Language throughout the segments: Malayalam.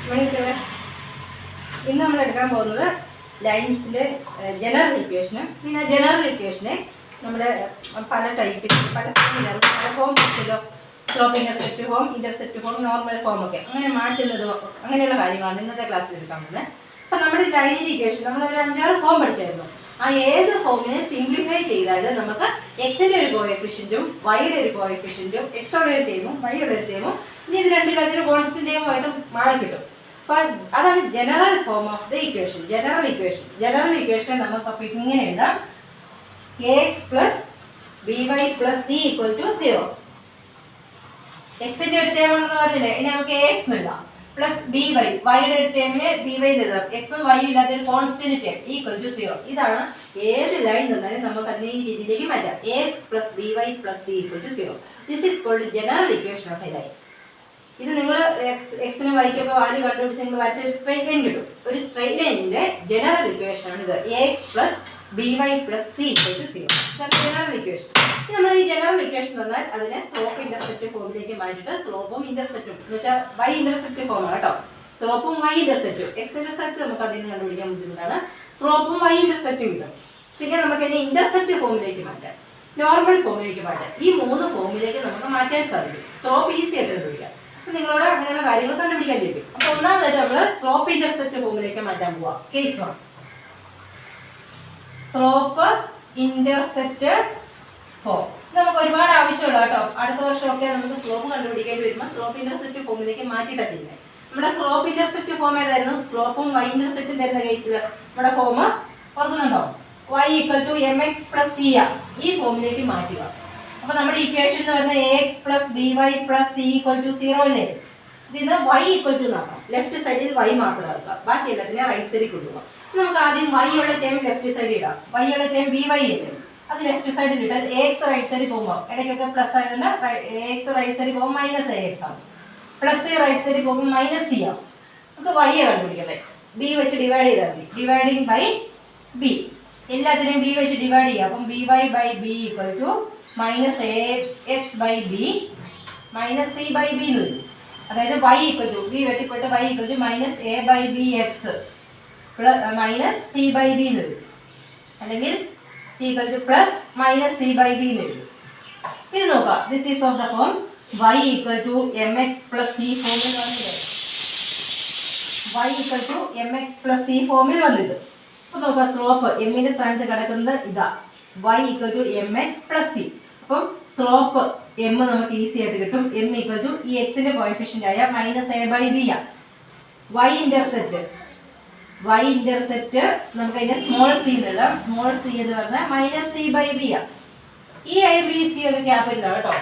ഇന്ന് നമ്മൾ എടുക്കാൻ പോകുന്നത് ലൈൻസിൻ്റെ ജനറൽ ഇക്വേഷന്. പിന്നെ ജനറൽ ഇക്വേഷനെ നമ്മുടെ പല ടൈപ്പിൽ പല ഫോം വെച്ചല്ലോ, slope intercept form, intercept form, normal form ഒക്കെ അങ്ങനെ മാറ്റുന്നതോ അങ്ങനെയുള്ള കാര്യങ്ങളാണ് ഇന്നത്തെ ക്ലാസ്സിൽ എടുക്കാൻ പോകുന്നത്. അപ്പം നമ്മുടെ ലൈനിൻ്റെ ഇക്വേഷൻ നമ്മളൊരു 5-6 ഫോം പഠിച്ചായിരുന്നു. ആ ഏത് ഫോമിനെ സിംപ്ലിഫൈ ചെയ്താൽ നമുക്ക് എക്സിൻ്റെ ഒരു കോഎഫിഷ്യൻറ്റും വൈയുടെ ഒരു കോഎഫിഷ്യൻറ്റും എക്സോടെ ഒരു ടേമും വൈയുടെ ഒരു ടേമും ഇനി ഇത് രണ്ടിലും അതൊരു കോൺസ്റ്റൻ്റ് ടേമുമായിട്ട് മാറി കിട്ടും. അപ്പോൾ അതാണ് general form of the equation. General ഇക്വേഷനെ നമുക്ക് അപ്പോൾ ഇങ്ങനെ എഴുതാം: ax plus B Y plus C equal to 0. എക്സിൻ്റെ ഒരു ടേം ഉണ്ടെന്ന് പറഞ്ഞില്ലേ, ഇനി നമുക്ക് ax എഴുതാം പ്ലസ് ബി വൈ, വൈയുടെ ഒരു ടേമിന് ബി വൈ എഴുതാം. എക്സും വൈയും ഇല്ലാത്ത ഒരു കോൺസ്റ്റന്റ് ടേം ഈക്വൽ ടു 0. ഇതാണ് ഏത് ലൈൻ തന്നാലും നമുക്ക് അതിനെ ഈ രീതിയിലേക്ക് മാറ്റാം. ax plus B Y plus C equal to 0. This is called general equation of a line. ഇത് നിങ്ങൾ എക്സിനും വൈക്കൊക്കെ വാല്യൂ കണ്ടുപിടിച്ച് നിങ്ങൾ വരച്ച ഒരു സ്ട്രെയിറ്റ് ലൈൻ കിട്ടും. ഒരു സ്ട്രെയിറ്റ് ലൈനിന്റെ ജനറൽ ഇക്വേഷൻ ആണ് ഇത്. ax plus B Y plus C equal to 0. ഇതാണ് ജനറൽ ഇക്വേഷൻ. ഇനി നമ്മൾ ഈ ജനറൽ ഇക്വേഷൻ തന്നാൽ അതിനെ സ്ലോപ്പ് ഇന്റർസെപ്റ്റ് ഫോമിലേക്ക് മാറ്റിയിട്ട് സ്ലോപ്പും ഇന്റർസെപ്റ്റും എന്ന് വെച്ചാൽ വൈ ഇന്റർസെപ്റ്റ് ഫോമാണ് കേട്ടോ. സ്ലോപ്പും വൈ ഇന്റർസെപ്റ്റും, എക്സ് ഇന്റർസെപ്റ്റ് നമുക്ക് അതിൽ നിന്ന് കണ്ടുപിടിക്കാൻ ബുദ്ധിമുട്ടാണ്. സ്ലോപ്പും വൈ ഇന്റർസെപ്റ്റും കിട്ടും. പിന്നെ നമുക്ക് ഇനി ഇന്റർസെപ്റ്റ് ഫോമിലേക്ക് മാറ്റാം, നോർമൽ ഫോമിലേക്ക് മാറ്റാം. ഈ 3 ഫോമിലേക്ക് നമുക്ക് മാറ്റാൻ സാധിക്കും. സ്ലോപ്പ് ഈസി ആയിട്ട് കണ്ടുപിടിക്കാം. നിങ്ങളോട് അങ്ങനെയുള്ള കാര്യങ്ങൾ കണ്ടുപിടിക്കാൻ കഴിയും. അപ്പോൾ ഒന്നാമതായിട്ട് നമ്മൾ സ്ലോപ്പ് ഇന്റർസെപ്റ്റ് ഫോമിലേക്ക് മാറ്റാൻ പോവാം. Case 1, slope intercept form. നമുക്ക് ഒരുപാട് ആവശ്യമുള്ള കേട്ടോ. അടുത്ത വർഷമൊക്കെ നമുക്ക് സ്ലോപ്പ് കണ്ടുപിടിക്കേണ്ടി വരുമ്പോൾ സ്ലോപ്പ് ഇന്റർസെപ്റ്റ് ഫോമിലേക്ക് മാറ്റിയിട്ടാണ് ചെയ്യുന്നത്. നമ്മുടെ സ്ലോപ്പ് ഇന്റർസെപ്റ്റ് ഫോം ഏതായിരുന്നു? സ്ലോപ്പും വൈ ഇന്റർസെപ്റ്റും തരുന്ന കേസിൽ നമ്മുടെ ഫോം ഓർക്കുന്നുണ്ടോ? y equal to M x plus c ഈ ഫോമിലേക്ക് മാറ്റുക. അപ്പോൾ നമ്മുടെ ഇക്വേഷൻ എന്ന് പറയുന്നത് ax plus B Y plus C equal to 0 അല്ലേ? ഇതിന് y ഈക്വൽ ടു എന്നാക്കാം. ലെഫ്റ്റ് സൈഡിൽ y മാത്രം ആക്കുക, ബാക്കി എല്ലാത്തിനെ റൈറ്റ് സൈഡിൽ കൊണ്ടുപോകാം. നമുക്ക് ആദ്യം y ഉള്ള ടേം ലെഫ്റ്റ് സൈഡിൽ ഇടാം. y ഉള്ള ടേം ബി വൈ അല്ലേ, അത് ലെഫ്റ്റ് സൈഡിൽ ഇട്ടാൽ ax റൈറ്റ് സൈഡിൽ പോകുമ്പോൾ ഇടയ്ക്കൊക്കെ പ്ലസ് ആയതുകൊണ്ട് ax റൈറ്റ് സൈഡിൽ പോകുമ്പോൾ മൈനസ് ax ആണ്. പ്ലസ് റൈറ്റ് സൈഡിൽ പോകുമ്പോൾ മൈനസ് സി ആണ്. നമുക്ക് y കണ്ടുപിടിക്കട്ടെ. b വെച്ച് ഡിവൈഡ് ചെയ്താൽ മതി. ഡിവൈഡിങ് ബൈ b, എല്ലാത്തിനെയും b വെച്ച് ഡിവൈഡ് ചെയ്യാം. അപ്പം B Y by B equal to minus A X by B minus C by B എന്ന് വരും. അതായത് y ഈക്വൽ ടു ബി വെട്ടിപ്പെട്ട് y equal to minus A by B X minus C by B എന്ന് വരും. അല്ലെങ്കിൽ equal to plus minus C by B എന്ന് വരും. ഇത് നോക്കാം. This is of the form y equal to M x plus c ഫോമിൽ വന്നിട്ട് y equal to M x plus c ഫോമിൽ വന്നിട്ട്. അപ്പോൾ നോക്കാം, സ്ലോപ്പ് എമ്മിൻ്റെ സ്ഥാനത്ത് കിടക്കുന്നത് ഇതാ, y equal to M x plus c. അപ്പം സ്ലോപ്പ് എം നമുക്ക് ഈസി ആയിട്ട് കിട്ടും. എം ഈക്വൽ ടു ഈ എക്സിൻ്റെ കോഎഫിഷ്യൻ്റ് ആയ മൈനസ് എ ബൈ ബി ആണ്. വൈ ഇന്റർസെപ്റ്റ് നമുക്ക് അതിൻ്റെ സ്മോൾ സി എന്നെല്ലാം. സ്മോൾ സി എന്ന് പറഞ്ഞാൽ മൈനസ് സി ബൈ ബി ആണ്. ഈ ഐ ബി സി ഒക്കെ ക്യാപിറ്റലാണ് കേട്ടോ.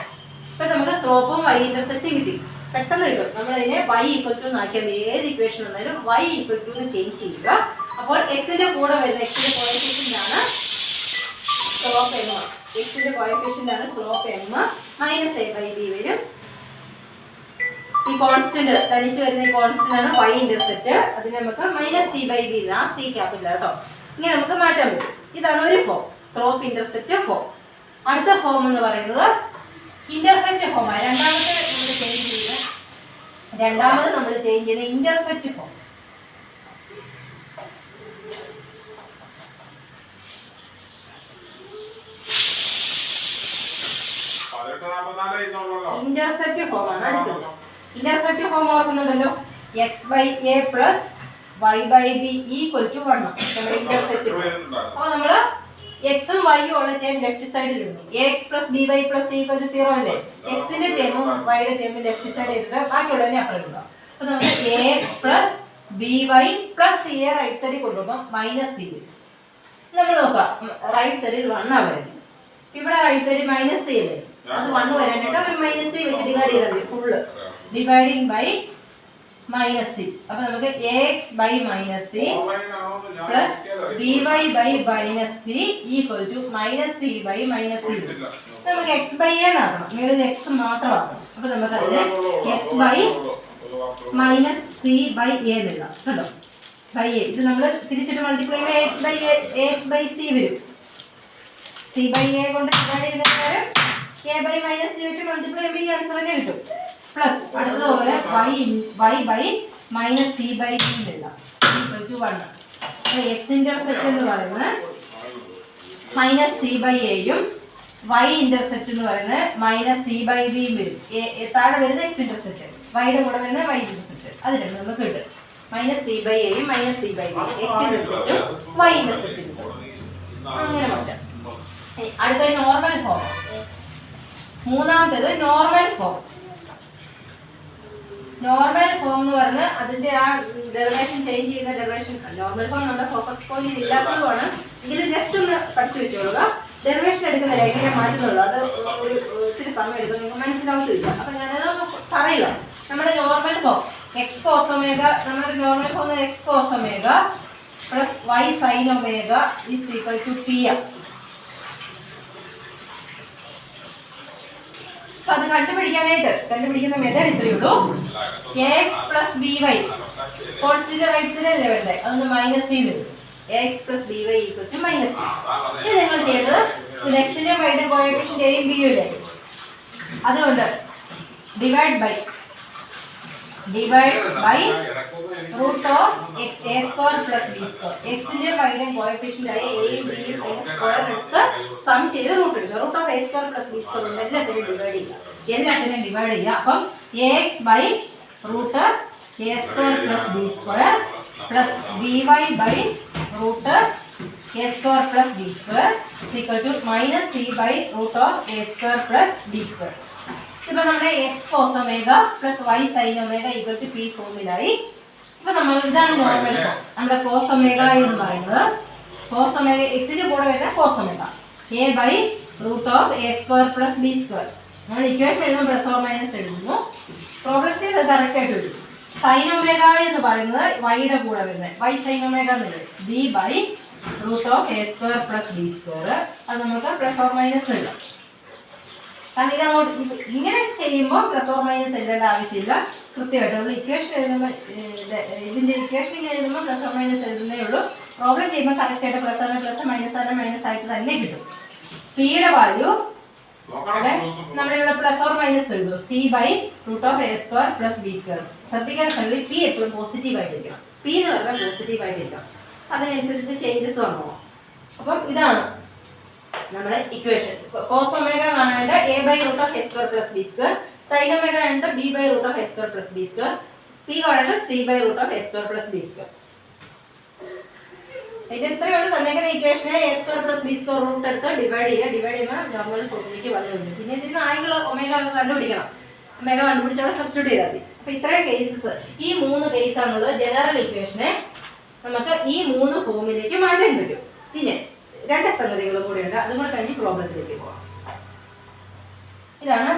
ഇപ്പം നമുക്ക് സ്ലോപ്പും വൈ ഇന്റർസെപ്റ്റും കിട്ടി, പെട്ടെന്ന് കിട്ടും. നമ്മളതിനെ y ഈക്വൽ ടു എന്നാക്കിയാൽ ഏത് ഇക്വേഷൻ വന്നാലും y ഈക്വൽ ടു എന്ന് ചേഞ്ച് ചെയ്യുക. അപ്പോൾ എക്സിൻ്റെ കൂടെ വരുന്ന എക്സിൻ്റെ കോഎഫിഷ്യൻ്റ് ആണ് സ്ലോപ്പ് എം. എക്സിൻ്റെ കോഎഫിഷ്യൻ്റ് ആണ് slope m. Minus A by b വരും. ഈ കോൺസ്റ്റന്റ് തനിച്ച് വരുന്ന ഈ കോൺസ്റ്റന്റ് ആണ് y ഇന്റർസെപ്റ്റ്. അതിന് നമുക്ക് മൈനസ് സി ബൈ ബി ആ സി ക്യാപിറ്റൽ കേട്ടോ. ഇങ്ങനെ നമുക്ക് മാറ്റാൻ പറ്റും. ഇതാണ് ഒരു ഫോം, സ്ലോപ്പ് ഇന്റർസെപ്റ്റ് ഫോം. അടുത്ത ഫോം എന്ന് പറയുന്നത് ഇന്റർസെപ്റ്റ് ഫോമാണ്. രണ്ടാമത് നമ്മൾ ചേഞ്ച് ചെയ്ത ഇന്റർസെപ്റ്റ് ഫോം. ഇന്റർസെപ്റ്റ് ഫോം ആണ് അടുത്തത്. ഇന്റർസെപ്റ്റ് ഫോം ഓർക്കുന്നുണ്ടല്ലോ, X by A plus Y by B equal to 1. Intercept form. അപ്പോൾ നമ്മൾ എക്സും വൈയും ഉള്ള ടേം ലെഫ്റ്റ് സൈഡിൽ ഇടുന്നു. X plus B Y plus C equal to 0 അല്ലേ? എക്സിന്റെ ടേമും വൈയുടെ ടേമും ലെഫ്റ്റ് സൈഡിൽ ഇട്ടിട്ട് ബാക്കിയുള്ളതിനെ അപ്പുറം ഇടുക. അപ്പോൾ നമുക്ക് x plus B Y plus c a right സൈഡിൽ കൊണ്ടുപോകുമ്പോൾ മൈനസ് സി വരും. നമ്മൾ നോക്കാം, റൈറ്റ് സൈഡിൽ 1 ആണ് വരുന്നത്. ഇവിടെ റൈറ്റ് സൈഡിൽ മൈനസ് സി അല്ലേ, അത് 1 വരാനായിട്ട് ഒരു മൈനസ് സി വെച്ച് ഡിവൈഡ് ചെയ്താൽ മതി. Full dividing by minus c. അപ്പോൾ നമുക്ക് x by minus c plus B Y by minus c equal to minus C by minus c. നമുക്ക് എക്സ് ബൈ എ ആക്കണം, മുകളിൽ എക്സ് മാത്രമാക്കണം. അപ്പോൾ നമുക്ക് അതിന് x by minus C by a എന്നെഴുതാം കേട്ടോ. ബൈ എ ഇത് നമ്മൾ തിരിച്ചിട്ട് മൾട്ടിപ്ലൈ ചെയ്യുമ്പോൾ എക്സ് ബൈ സി വരും. സി ബൈ എ കൊണ്ട് ഡിവൈഡ് ചെയ്യുന്നതിന് എ ബൈ മൈനസ് സി വെച്ച് മൾട്ടിപ്ലൈ ചെയ്യുമ്പോൾ ഈ ആൻസർ തന്നെ കിട്ടും. പ്ലസ് അടുത്തതുപോലെ y by minus C by B എഴുതാം ഈക്വൽ ടു 1. അപ്പോൾ എക്സ് ഇന്റർസെപ്റ്റ് എന്ന് പറയുന്നത് മൈനസ് സി ബൈ എയും വൈ ഇന്റർസെപ്റ്റ് എന്ന് പറയുന്നത് മൈനസ് സി ബൈ ബിയും വരും. താഴെ വരുന്ന എക്സ് ഇന്റർസെപ്റ്റ്, വൈയുടെ കൂടെ വരുന്ന വൈ ഇന്റർസെപ്റ്റ്, അത് രണ്ടും നമുക്ക് കിട്ടും. മൈനസ് സി ബൈ എയും minus C by B X ഇന്റർസെപ്റ്റും വൈ ഇന്റർസെപ്റ്റും കിട്ടും. അങ്ങനെ മാറ്റാം. അടുത്ത നോർമൽ ഫോം. മൂന്നാമത്തേത് നോർമൽ ഫോം. നോർമൽ ഫോം എന്ന് പറഞ്ഞ് അതിന്റെ ആ ഡെറിവേഷൻ ചേഞ്ച് ചെയ്യുന്ന ഡെറിവേഷൻ. നോർമൽ ഫോം നമ്മുടെ ഫോക്കസ് പോയിന്റിൽ ഇല്ലാത്തതുമാണ്. എങ്കിലും ജസ്റ്റ് ഒന്ന് പഠിച്ചു വെച്ചോളുക. ഡെറിവേഷൻ എടുക്കുന്നില്ല, എങ്ങനെ മാറ്റുന്നുള്ളൂ, അത് ഒത്തിരി സമയം എടുക്കും, നിങ്ങൾക്ക് മനസ്സിലാവത്തില്ല. അപ്പൊ ഞാനത് പറയുക. നമ്മുടെ normal form X cos omega, നമ്മുടെ normal form X cos omega plus Y sine omega is equal to P M. അപ്പൊ അത് കണ്ടുപിടിക്കുന്ന മെത്തേഡ് ഇത്രയേ ഉള്ളൂ. X plus B Y constant right സൈഡിലല്ലേ വേണ്ടേ, അതൊന്ന് മൈനസ് ചെയ്ത് X plus B Y equal to minus. ഇത് നിങ്ങൾ ചെയ്യേണ്ടത് ഇത് എക്സിന്റെ വൈയുടെ കോഎഫിഷ്യന്റ് എയും ബിയും ഇല്ലേ, അതുകൊണ്ട് divide by root of x a square plus B square. എക്സിന്റെ വൈയുടെ കോഎഫിഷ്യന്റ് ആയ എയും ബിയും സ്ക്വയർ എടുത്ത് സം ചെയ്ത് റൂട്ട് എടുക്കുക. Root of A square plus B square കൊണ്ട് എല്ലാത്തിനെയും ഡിവൈഡ് ചെയ്യുക. അപ്പം A X by root A square plus B square plus B Y by root A square plus B square equal to minus C by root of A square plus B square. ഇപ്പൊ നമ്മുടെ X cos omega plus Y sine omega equal to P ഫോമിലായി. ഇപ്പൊ നമ്മൾ ഇതാണ് നോർമൽ ഫോം. നമ്മുടെ കോസ് ഒമേഗ എന്ന് പറയുന്നത് കോസ് ഒമേഗ എക്സിന്റെ കൂടെ വരുന്ന cos omega a by root of A square plus B square. നമ്മൾ ഇക്വേഷൻ എഴുതുമ്പോൾ പ്ലസ് ഓർ മൈനസ് എഴുതുന്നു. പ്രോബ്ലത്തിൽ അത് കറക്റ്റ് ആയിട്ട് വരും. സൈൻ ഒമേഗ എന്ന് പറയുന്നത് വൈയുടെ കൂടെ വരുന്നത് വൈ സൈൻ ഒമേഗ എന്നുള്ളത് b by root of A square plus B square. അത് നമുക്ക് പ്ലസ് ഓർ മൈനസ് എഴുതാം. കാരണം ഇതങ്ങോട്ട് ഇങ്ങനെ ചെയ്യുമ്പോൾ പ്ലസ് ഓർ മൈനസ് എഴുതേണ്ട ആവശ്യമില്ല. കൃത്യമായിട്ട് നമ്മൾ ഇക്വേഷൻ എഴുതുമ്പോൾ ഇതിൻ്റെ ഇക്വേഷൻ എഴുതുമ്പോൾ പ്ലസ് ഓർ മൈനസ് എഴുതുന്നേ ഉള്ളൂ. പ്രോബ്ലം ചെയ്യുമ്പോൾ കറക്റ്റായിട്ട് പ്ലസ് ആണ് പ്ലസ് മൈനസ് ആണ് മൈനസ് ആയിട്ട് തന്നെ കിട്ടും. പിയുടെ വാല്യൂ നമ്മളിവിടെ പ്ലസ് ഓർ മൈനസ് എഴുതും. C by root of A square plus B square. ശ്രദ്ധിക്കാൻ ശ്രദ്ധി പി എപ്പോഴും പോസിറ്റീവ് ആയിട്ടിരിക്കണം. പി എന്ന് പറഞ്ഞാൽ പോസിറ്റീവ് ആയിട്ടിരിക്കണം. അതിനനുസരിച്ച് ചേഞ്ചസ് വന്നോ. അപ്പം ഇതാണ് നമ്മുടെ ഇക്വേഷൻ. കോസ് ഒമേഗ കാണാനായിട്ട് A by root of A square plus B square, sine omega കാണാനായിട്ട് B by root of A square plus B square, P കാണാനായിട്ട് C by root of A square plus B square. ഇത് ഇത്രയോട് തന്നേക്കുന്ന ഇക്വേഷനെ A square plus B square root എടുത്ത് ഡിവൈഡ് ചെയ്യുമ്പോൾ നോർമൽ ഫോമിലേക്ക് വന്നിട്ടുണ്ട്. പിന്നെ ഇതിന് ആംഗിൾ ഒമേഗ കണ്ടുപിടിക്കണം. ഒമേഗ കണ്ടുപിടിച്ചവിടെ സബ്സ്റ്റിറ്റ്യൂട്ട് ചെയ്താൽ മതി. അപ്പൊ ഇത്രയും കേസസ്, ഈ 3 കേസാണുള്ളത്. ജനറൽ ഇക്വേഷനെ നമുക്ക് ഈ 3 ഫോമിലേക്ക് മാറ്റാൻ പറ്റും. പിന്നെ 2 സംഗതികളും കൂടെ ഉണ്ട്. അതും കൂടെ കഴിഞ്ഞ് പ്രോബ്ലത്തിലേക്ക് പോകാം. ഇതാണ്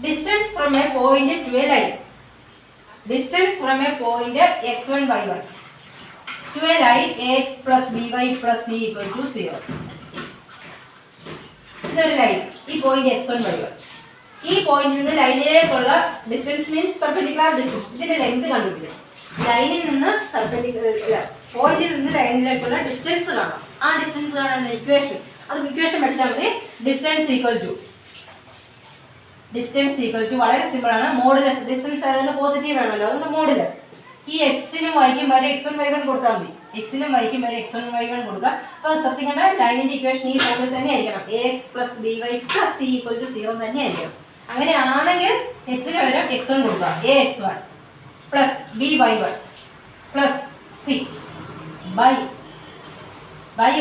distance from A point two A line. Distance from A point x1 y1 to a line ax plus by plus c equal to 0. ഇതൊരു ലൈൻ. ഈ പോയിന്റ് x1 y1. ഈ പോയിന്റിൽ നിന്ന് ലൈനിലേക്കുള്ള ഡിസ്റ്റൻസ് മീൻസ് പെർപെൻഡിക്കുലർ ഡിസ്റ്റൻസ്. ഇതിന്റെ ലെങ്ത് കണ്ടുപിടിക്കണം. ലൈനിൽ നിന്ന് പോയിന്റിൽ നിന്ന് ലൈനിലേക്കുള്ള ഡിസ്റ്റൻസ് കാണാം. ആ ഡിസ്റ്റൻസ് കാണാൻ ഇക്വേഷൻ, അത് ഇക്വേഷൻ പഠിച്ചാൽ മതി. ഡിസ്റ്റൻസ് ഈക്വൽ ടു വളരെ സിമ്പിൾ ആണ്. മോഡുലസ്. ഡിസ്റ്റൻസ് ആയതുകൊണ്ട് പോസിറ്റീവ് ആണല്ലോ, അതുകൊണ്ട് മോഡുലസ്. ഈ എക്സിനും വൈക്കും വരെ x1 y1 കൊടുത്താൽ മതി. എക്സിനും വൈക്കും വരെ x1 y1 കൊടുക്കുക. അപ്പോൾ ശ്രദ്ധിക്കേണ്ട ലൈനിന്റെ ഇക്വേഷൻ ഈ ഫോമിൽ തന്നെ ആയിരിക്കണം. ax plus B Y plus C equal to 0 തന്നെ ആയിരിക്കണം. അങ്ങനെയാണെങ്കിൽ എക്സിന് വരെ x1 കൊടുക്കുക. ax1 plus by1 plus C by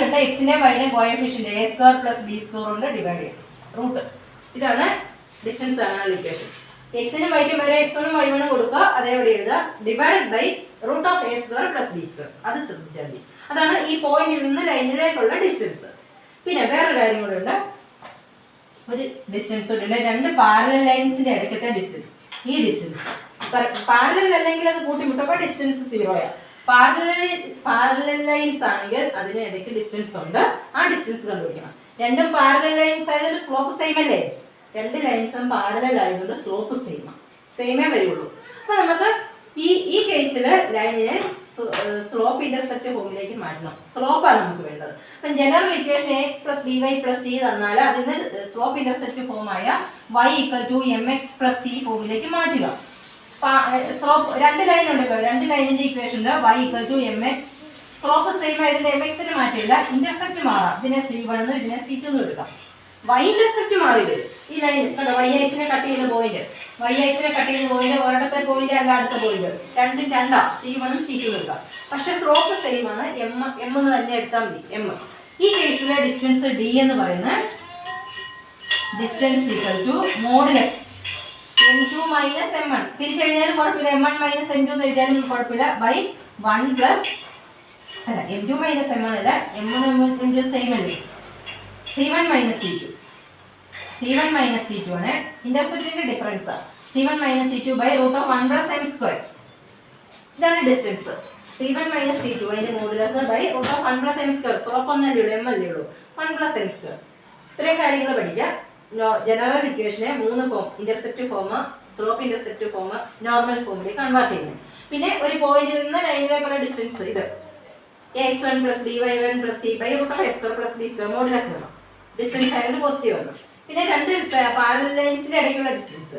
ഉണ്ട് എക്സിന്റെ വൈയുടെ coefficient A square plus B square കൊണ്ട് ഡിവൈഡ് ചെയ്യും. റൂട്ട്. ഇതാണ് ഡിസ്റ്റൻസ് കാണാനുള്ള ഇക്വേഷൻ. എക്സിനും വൈക്കും വരെ x1 y1 കൊടുക്കുക. അതേപടി എഴുതുക. Divided by root of A square plus B square. അത് ശ്രദ്ധിച്ചാൽ മതി. അതാണ് ഈ പോയിന്റിൽ നിന്ന് ലൈനിലേക്കുള്ള ഡിസ്റ്റൻസ്. പിന്നെ വേറൊരു കാര്യം കൂടെ ഉണ്ട്. ഒരു ഡിസ്റ്റൻസ് ഉണ്ട്. 2 പാരലൽ ലൈൻസിന്റെ ഇടയ്ക്കത്തെ ഡിസ്റ്റൻസ്. ഈ ഡിസ്റ്റൻസ് പാരലൽ അല്ലെങ്കിൽ അത് കൂട്ടിമുട്ടുമ്പോൾ ഡിസ്റ്റൻസ് 0 ആണ്. പാരലൽ ലൈൻസ് ആണെങ്കിൽ അതിന് ഇടയ്ക്ക് ഡിസ്റ്റൻസ് ഉണ്ട്. ആ ഡിസ്റ്റൻസ് കണ്ടുപിടിക്കണം. 2 പാരലൽ ലൈൻസ് ആയതുകൊണ്ട് സ്ലോപ്പ് സെയിം അല്ലേ. 2 ലൈൻസും പാരലൽ ആയതുകൊണ്ട് സ്ലോപ്പ് സെയിമേ വരുള്ളൂ. അപ്പൊ നമുക്ക് ഈ കേസിൽ ലൈനിനെ സ്ലോപ്പ് ഇന്റർസെപ്റ്റ് ഫോമിലേക്ക് മാറ്റണം. സ്ലോപ്പാണ് നമുക്ക് വേണ്ടത്. അപ്പം general equation X plus B Y plus C തന്നാൽ അതിന് സ്ലോപ്പ് ഇന്റർസെപ്റ്റ് ഫോമായ y equal to mx plus C ഫോമിലേക്ക് മാറ്റുക. സ്ലോപ്പ് 2 ലൈൻ ഉണ്ടല്ലോ, 2 ലൈനിന്റെ ഇക്വേഷൻ ഉണ്ട്. y equal to M X. Slope same ആയതിന്റെ എം എക്സിന് മാറ്റില്ല. ഇന്റർസെപ്റ്റ് മാറാം. ഇതിനെ C1 എന്ന് ഇതിനെ C2 എന്ന് എടുക്കാം. y ഇന്റർസെപ്റ്റ് മാറിയത് ഈ ലൈൻ കണ്ടോ, y ഐസിനെ കട്ട് ചെയ്യുന്ന പോയിന്റ്, y ഐസിനെ കട്ട് ചെയ്യുന്ന പോയിന്റ് ഒരിടത്തെ പോയിന്റ് അല്ല അടുത്ത പോയിന്റ്, രണ്ടും രണ്ടാ. C1 ഉം C2 എടുക്കാം. പക്ഷെ സ്ലോപ്പ് സെയിം ആണ്. എം എന്ന് തന്നെ എടുത്താൽ മതി. എം ഈ കേസിലെ ഡിസ്റ്റൻസ് d എന്ന് പറയുന്നത് distance equal to modulus m2 minus m1. തിരിച്ചെഴുതിയാലും കുഴപ്പമില്ല, m1 മൈനസ് m2 എന്ന് എഴുതിയാലും കുഴപ്പമില്ല, ബൈ 1 പ്ലസ് അല്ല m2 മൈനസ് m1 അല്ല, m1 സെയിം അല്ലേ, C1 minus C2. C1 minus C2 ആണ് ഇന്റർസെപ്റ്റിന്റെ difference. C1 minus C2 by root of 1 plus m square. ഇതാണ് ഡിസ്റ്റൻസ്. C1 മൈനസ് C2 അതിന്റെ modulus by root of 1 plus m square. Slope ഒന്നല്ലേ ഉള്ളൂ, m അല്ലേ ഉള്ളൂ, 1 പ്ലസ് m സ്ക്വയർ. ഇത്രയും കാര്യങ്ങൾ പഠിക്കാം. ജനറൽ ഇക്വേഷനെ 3 form, intercept form, slope intercept form, normal ഫോമിലേക്ക് കൺവേർട്ട് ചെയ്യുന്നത്. പിന്നെ ഒരു പോയിന്റിൽ നിന്ന് ലൈനിലേക്കുള്ള ഡിസ്റ്റൻസ് ഇത് x1 plus dy1 plus c by root of x square plus b square modulus വേണം. ഡിസ്റ്റൻസ് ആയതുകൊണ്ട് പോസിറ്റീവ് വന്നു. പിന്നെ രണ്ട് പാരലൽ ലൈൻസിന്റെ ഇടയ്ക്കുള്ള distance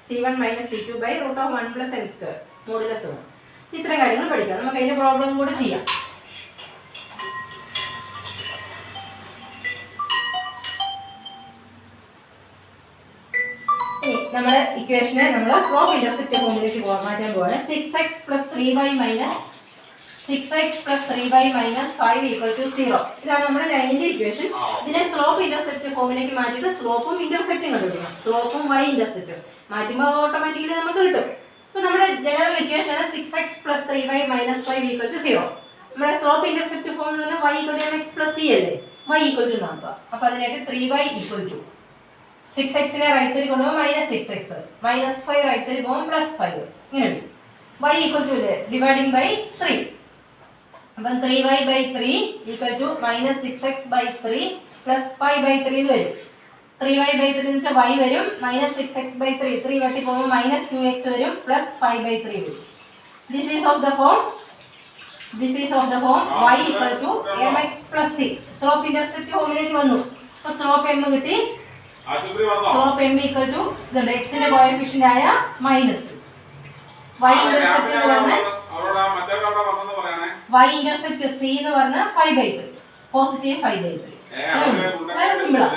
C1 minus C2 by root of 1 plus m square modulus വേണം. ഇത്ര കാര്യങ്ങൾ പഠിക്കാം. നമുക്ക് അതിന്റെ പ്രോബ്ലം കൂടെ ചെയ്യാം. നമ്മുടെ ഇക്വേഷനെ നമ്മൾ സ്ലോപ്പ് ഇന്റർസെപ്റ്റ് ഫോമിലേക്ക് മാറ്റാൻ പോവാണ്. 6x plus 3y minus 5 equal to 0. ഇതാണ് നമ്മുടെ ലൈനിന്റെ ഇക്വേഷൻ. ഇതിനെ സ്ലോപ്പ് ഇന്റർസെപ്റ്റ് ഫോമിലേക്ക് മാറ്റിയിട്ട് സ്ലോപ്പും ഇന്റർസെപ്റ്റും കണ്ടുപിടിക്കണം. സ്ലോപ്പും y ഇന്റർസെപ്റ്റും മാറ്റുമ്പോൾ ഓട്ടോമാറ്റിക്കലി നമുക്ക് കിട്ടും. ഇപ്പൊ നമ്മുടെ general equation 6x plus 3y minus 5 equal to 0. നമ്മുടെ സ്ലോപ്പ് ഇന്റർസെപ്റ്റ് ഫോം എന്ന് പറഞ്ഞാൽ y equal to mx plus c അല്ലേ, y ഈക്വൽ ടു നോക്കുക. അപ്പൊ അതിനായിട്ട് 3y ഈക്വൽ ടു 6x-നെ റൈറ്റ് സൈഡിൽ കൊണ്ടുപോകും മൈനസ് 6x, മൈനസ് 5 റൈറ്റ് സൈഡിൽ പോകും പ്ലസ് 5, ഇങ്ങനെ ഉണ്ട്. y equal to dividing by 3. അപ്പം 3y by 3 equal to minus 6x by 3 plus 5 by 3 എന്ന് വരും. 3y ബൈ 3 എന്ന് വെച്ചാൽ y വരും, മൈനസ് 6x ബൈ 3 3 വെട്ടി പോകുമ്പോൾ മൈനസ് 2x വരും, പ്ലസ് 5 ബൈ 3 വരും. This is of the form y equal to mx plus c. Slope intercept ഫോമിലേക്ക് വന്നു. അപ്പോൾ സ്ലോപ്പ് m കിട്ടി. സ്ലോപ്പ് m ഈക്വൽ ടു എക്സിന്റെ കോഎഫിഷ്യന്റ് ആയ മൈനസ് 2. y ഇന്റർസെപ്റ്റ് എന്ന് പറഞ്ഞാൽ y ഇന്റർസെപ്റ്റ് c എന്ന് പറഞ്ഞാൽ 5/3, പോസിറ്റീവ് 5/3. വളരെ സിമ്പിൾ ആണ്.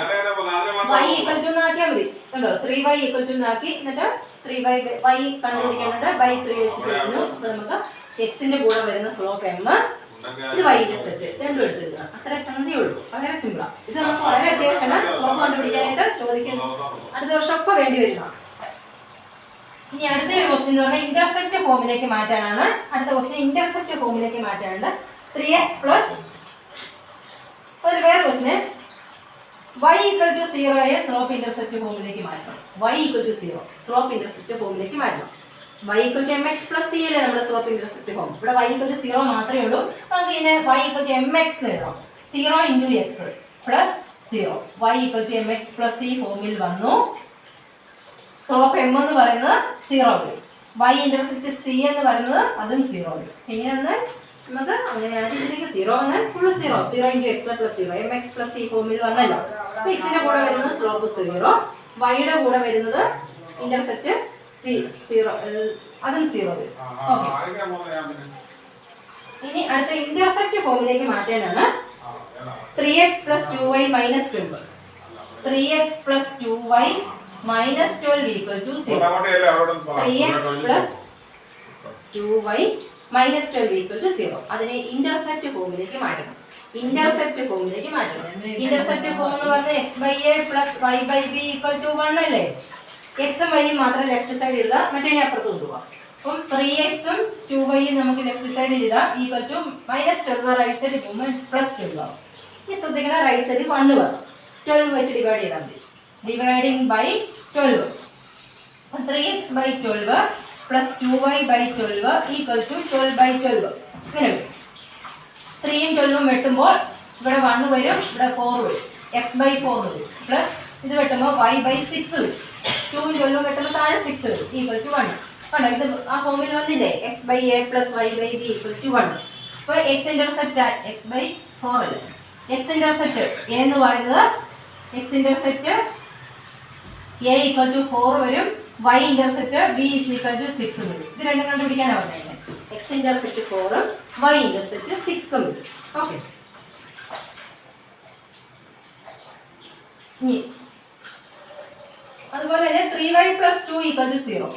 y ഈക്വൽ ടു ആക്കിയാൽ മതി. കണ്ടോ, 3y ഈക്വൽ ടു ആക്കി, എന്നിട്ട് 3y കണ്ടുപിടിക്കേണ്ടത് ബൈ 3 വെച്ചിട്ട് വരുന്നു. അപ്പോൾ നമുക്ക് എക്സിന്റെ കൂടെ വരുന്ന സ്ലോപ്പ് m, ഇത് y ഇന്റർസെപ്റ്റ് രണ്ടും എടുത്തിരിക്കുക. അത്ര സംഗതിയേ ഉള്ളൂ. വളരെ സിമ്പിളാണ്. ഇത് നമുക്ക് വളരെ അത്യാവശ്യമാണ് സ്ലോപ്പ് കണ്ടുപിടിക്കാനായിട്ട്. ചോദിക്കുന്നു അടുത്ത വർഷം ഒക്കെ വേണ്ടി വരുന്നതാണ്. ഇനി അടുത്തൊരു ക്വസ്റ്റ്യൻ എന്ന് പറഞ്ഞാൽ ഇന്റർസെപ്റ്റ് ഫോമിലേക്ക് മാറ്റാനാണ്. അടുത്ത ക്വസ്റ്റ്യൻ ഇന്റർസെപ്റ്റ് ഫോമിലേക്ക് മാറ്റാനുണ്ട്. 3x പ്ലസ് ഒരു വേറെ question y equal to 0 slope intercept ഫോമിലേക്ക് മാറ്റണം. y equal to 0 slope intercept ഫോമിലേക്ക് മാറ്റണം. y equal to mx plus c അല്ലേ നമ്മുടെ സ്ലോപ്പ് ഇന്റർസെപ്റ്റ് ഫോം. ഇവിടെ y ഈക്വൽ ടു 0 മാത്രമേ ഉള്ളൂ. നമുക്ക് ഇതിനെ y ഈക്വൽ ടു mx എന്ന് എഴുതാം. 0 into x plus 0. y equal to mx plus c ഫോമിൽ വന്നു. സ്ലോപ്പ് m എന്ന് പറയുന്നത് 0 വരും. y ഇന്റർസെപ്റ്റ് c എന്ന് പറയുന്നത് അതും 0 വരും. ഇങ്ങനെ നമുക്ക് അങ്ങനെ ഇതിലേക്ക് 0 വന്നാൽ full 0 into x plus 0 mx plus c ഫോമിൽ വന്നല്ലോ. അപ്പോൾ എക്സിന്റെ കൂടെ വരുന്നത് സ്ലോപ്പ് 0, വൈയുടെ കൂടെ വരുന്നത് ഇന്റർസെപ്റ്റ് c 0, അതും 0 വരും. ഓക്കെ, ഇനി അടുത്ത ഇന്റർസെപ്റ്റ് ഫോമിലേക്ക് മാറ്റാനാണ്. 3x plus 2y minus 12. 3x plus 2y minus 12 equal to 0. 3x plus 2y minus 12 equal to 0. അതിനെ ഇന്റർസെപ്റ്റ് ഫോമിലേക്ക് മാറ്റണം. ഇന്റർസെപ്റ്റ് ഫോം എന്ന് പറഞ്ഞാൽ x/a plus y/b equal to 1 അല്ലേ. എക്സും വൈയും മാത്രം ലെഫ്റ്റ് സൈഡ് ഇടുക, മറ്റേ അപ്പുറത്ത് കൊണ്ടുപോകാം. അപ്പം 3x ഉം 2y നമുക്ക് ലെഫ്റ്റ് സൈഡിൽ ഇടാം. Equal to minus 12 right side പോകുമ്പോൾ പ്ലസ് 12 ആവും. ഈ ശ്രദ്ധിക്കുന്ന റൈറ്റ് സൈഡിൽ 1 വരും. 12 വെച്ച് ഡിവൈഡ് ചെയ്താൽ മതി. Dividing by 12. അപ്പം 3x/12 plus 2y/12 equal to 12/12. ഇങ്ങനെ വരും. 3യും 12ഉം വെട്ടുമ്പോൾ ഇവിടെ 1 വരും, ഇവിടെ 4 വരും. x/4 വരും. പ്ലസ് ഇത് വെട്ടുമ്പോൾ y/6 വരും. 2ഉം 12ഉം വെട്ടുമ്പോൾ താഴെ 6 വരും. Equal to 1. കണ്ടോ, ഇത് ആ ഫോമിൽ വന്നില്ലേ, x/a plus y/b equal to 1. അപ്പോൾ എക്സ് ഇന്റർസെപ്റ്റ് x/4 അല്ലേ. എക്സ് ഇന്റർസെപ്റ്റ് എന്ന് പറയുന്നത് x intercept a equal to 4 വരും, y intercept b is equal to 6 വരും. ഇത് രണ്ടും കണ്ടുപിടിക്കാനാണ് പറഞ്ഞത്. എക്സ് ഇന്റർസെപ്റ്റ് 4 y ഇന്റർസെപ്റ്റ് 6 വരും. ഓക്കെ, ഇനി അതുപോലെ തന്നെ 3y + 2 ഈക്വൽ ടു 0.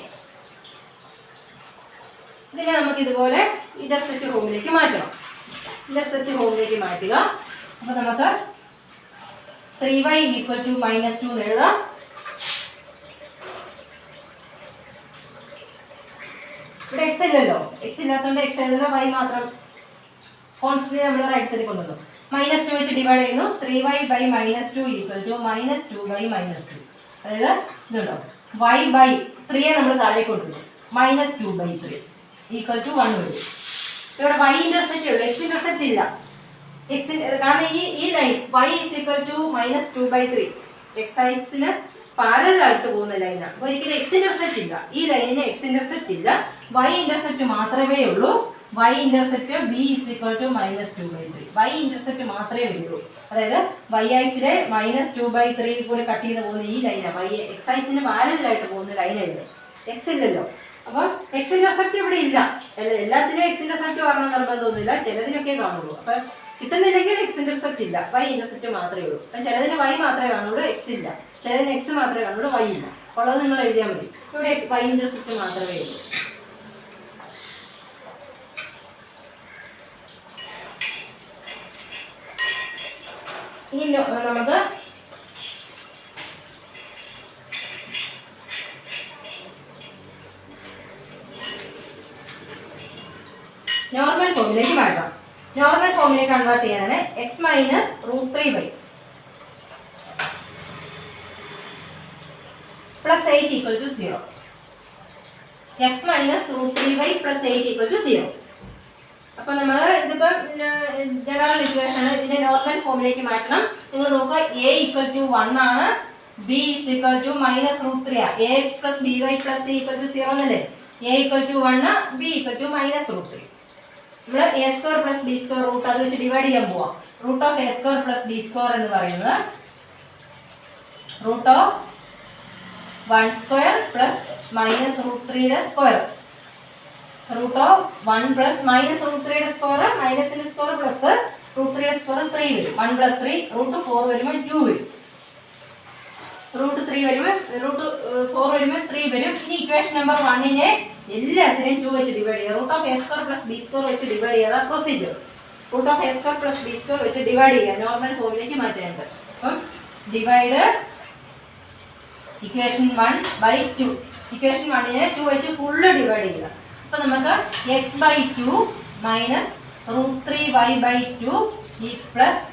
ഇതിനെ നമുക്ക് ഇതുപോലെ ഇന്റർസെപ്റ്റ് ഫോമിലേക്ക് മാറ്റണം. ഇന്റർസെപ്റ്റ് ഫോമിലേക്ക് മാറ്റുക. അപ്പോൾ നമുക്ക് 3y ഈക്വൽ ടു -2 എന്ന് എഴുതാം. ഇവിടെ എക്സ് ഇല്ലല്ലോ, എക്സ് ഇല്ലാത്തതുകൊണ്ട് എക്സ് എഴുതുന്ന y മാത്രം കോൺസ്റ്റന്റ് നമ്മൾ റൈറ്റ് സൈഡിൽ കൊണ്ടുവന്നു. -2 വെച്ച് ഡിവൈഡ് ചെയ്യുന്നു. 3y / -2 equal to -2/-2. അതായത് ഇതുണ്ടോ, y ബൈ 3 നമ്മൾ താഴെ കൊണ്ടുവന്നു, -2/3 ഈക്വൽ ടു 1 വരും. ഇവിടെ y ഇന്റർസെപ്റ്റ് ഉള്ളൂ, എക്സ് ഇന്റർസെപ്റ്റ് ഇല്ല. എക്സ് കാരണം ഈ line y is equal to -2/3 X ആക്സിന് പാരലായിട്ട് പോകുന്ന ലൈനാണ്. അപ്പോൾ ഒരിക്കലും എക്സ് ഇന്റർസെപ്റ്റ് ഇല്ല, ഈ ലൈനിന് എക്സ് ഇന്റർസെപ്റ്റ് ഇല്ല, y ഇന്റർസെപ്റ്റ് മാത്രമേ ഉള്ളൂ. y intercept b is equal to -2/3. y intercept മാത്രമേ വരുള്ളൂ. അതായത് y ആക്സിലെ -2/3 കൂടെ കട്ട് ചെയ്ത് പോകുന്ന ഈ ലൈനാണ് y എക്സ് ആക്സിന് പാരലായിട്ട് പോകുന്ന ലൈനാണ്. എക്സ് ഇല്ലല്ലോ, അപ്പോൾ എക്സ് ഇന്റർസെപ്റ്റ് ഇവിടെ ഇല്ല. എല്ലാത്തിനും എക്സ് ഇന്റർസെപ്റ്റ് പറഞ്ഞ നിർബന്ധമൊന്നുമില്ല, ചിലതിനൊക്കെ കാണുള്ളൂ. അപ്പം കിട്ടുന്നില്ലെങ്കിൽ എക്സ് ഇന്റർസെപ്റ്റ് ഇല്ല, y ഇന്റർസെപ്റ്റ് മാത്രമേ ഉള്ളൂ. അപ്പം ചിലതിന് y മാത്രമേ കാണുള്ളൂ, എക്സ് ഇല്ല. ചിലതിന് എക്സ് മാത്രമേ കാണുള്ളൂ, y ഇല്ല. ഉള്ളത് നിങ്ങൾ എഴുതിയാൽ മതി. ഇവിടെ y ഇന്റർസെപ്റ്റ് മാത്രമേ ഉള്ളൂ. ഇനി നമുക്ക് നോർമൽ ഫോമിലേക്ക് മാറ്റാം. നോർമൽ ഫോമിലേക്ക് കൺവേർട്ട് ചെയ്യാനാണ് x - √3y + 8 equal to 0. x - √3y + 8 equal to 0. അപ്പോൾ നമ്മൾ ഇതിപ്പോൾ ജനറൽ ഇക്വേഷൻ ഇതിനെ നോർമൽ ഫോമിലേക്ക് മാറ്റണം. നിങ്ങൾ നോക്കുക, a ഈക്വൽ ടു 1 ആണ്, b ഈസ് ഈക്വൽ ടു -√3 ആണ്. ax + by + c equal to 0 എന്നല്ലേ. a equal to 1, b equal to -√3. നമ്മൾ a² + b² റൂട്ട് അത് വെച്ച് ഡിവൈഡ് ചെയ്യാൻ പോവാം. √a² + b² എന്ന് പറയുന്നത് √1² + -√3യുടെ സ്ക്വയർ. √1 + -√3യുടെ സ്ക്വയർ മൈനസിന്റെ സ്ക്വയർ പ്ലസ് √3യുടെ സ്ക്വയർ 3 വരും. 1 + 3 √4 വരുമ്പോൾ 2 വരും. √3 വരുമ്പോൾ √4 വരുമ്പോൾ 3 വരും. ഇനി ഇക്വേഷൻ നമ്പർ 1നെ എല്ലാത്തിനെയും 2 വെച്ച് ഡിവൈഡ് ചെയ്യുക. √a² + b² വെച്ച് ഡിവൈഡ് ചെയ്യാതെ പ്രൊസീജിയർ. √a² + b² വെച്ച് ഡിവൈഡ് ചെയ്യുക, നോർമൽ ഫോമിലേക്ക് മാറ്റേണ്ടത്. അപ്പം ഡിവൈഡ് ഇക്വേഷൻ 1/2. ഇക്വേഷൻ 1നെ 2 വെച്ച് ഫുള്ള് ഡിവൈഡ് ചെയ്യുക. അപ്പോൾ നമുക്ക് x/2 - √3y/2 പ്ലസ്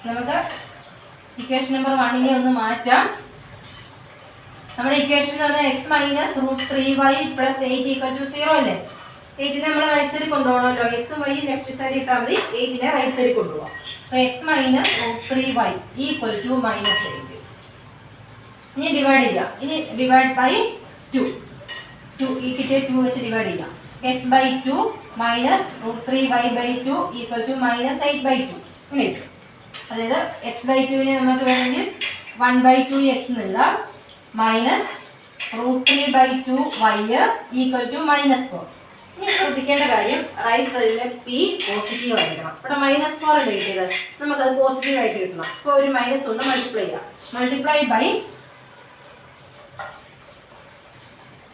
നമുക്ക് ഇക്വേഷൻ നമ്പർ 1നെ ഒന്ന് മാറ്റാം. നമ്മുടെ ഇക്വേഷൻ എന്ന് പറഞ്ഞാൽ x - √3y + 8 ഈക്വൽ ടു 0 അല്ലേ. 8നെ നമ്മൾ റൈറ്റ് സൈഡിൽ കൊണ്ടുപോകണമല്ലോ. എക്സും y ലെഫ്റ്റ് സൈഡിൽ ഇട്ടാൽ മതി, 8നെ റൈറ്റ് സൈഡിൽ കൊണ്ടുപോകാം. അപ്പോൾ x - √3y ഈക്വൽ ടു -8. ഇനി ഡിവൈഡ് ചെയ്യാം. ഇനി ഡിവൈഡ് ബൈ 2 ഈ കിട്ടിയ 2 വെച്ച് ഡിവൈഡ് ചെയ്യാം. x/2 - √3y/2 ഈക്വൽ ടു -8/2 ഇങ്ങനെ കിട്ടും. അതായത് x/2നെ നമുക്ക് വേണമെങ്കിൽ 1/2x എന്നുള്ള -√3/2y ഈക്വൽ ടു -4. ഇനി ശ്രദ്ധിക്കേണ്ട കാര്യം, റൈറ്റ് സൈഡിലെ p പോസിറ്റീവ് ആയിരിക്കണം. ഇവിടെ -4 അല്ലേ കിട്ടിയത്, നമുക്കത് പോസിറ്റീവ് ആയിട്ട് കിട്ടണം. അപ്പോൾ ഒരു -1 മൾട്ടിപ്ലൈ ചെയ്യാം. മൾട്ടിപ്ലൈ ബൈ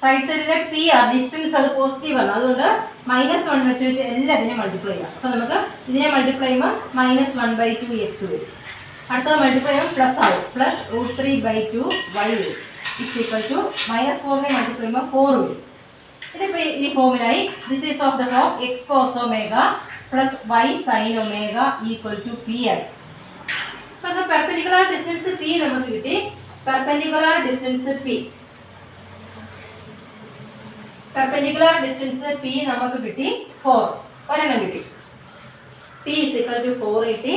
റൈറ്റ് സൈഡിലെ p ഡിസ്റ്റൻസ് അത് പോസിറ്റീവ് ആണ്, അതുകൊണ്ട് -1 വെച്ച് എല്ലാത്തിനെയും മൾട്ടിപ്ലൈ ചെയ്യാം. അപ്പോൾ നമുക്ക് ഇതിനെ മൾട്ടിപ്ലൈ ചെയ്യുമ്പോൾ -1/2x വരും. അടുത്തത് മൾട്ടിപ്ലൈ ചെയ്യുമ്പോൾ പ്ലസ് ആവും, പ്ലസ് √3/2y വരും. ഇറ്റ്സ് ഈക്വൽ ടു -4നെ മൾട്ടിപ്ലൈ ചെയ്യുമ്പോൾ 4 വരും. ഇതിപ്പോൾ ഈ ഫോമിലായി. This is of the form x cos ω + y sin ω equal to p ആയി. അപ്പോൾ പെർപെൻഡിക്കുലർ ഡിസ്റ്റൻസ് p നമുക്ക് കിട്ടി. പെർപെൻഡിക്കുലർ ഡിസ്റ്റൻസ് p നമുക്ക് കിട്ടി 4. ഒരെണ്ണം കിട്ടി. p = 4 കിട്ടി.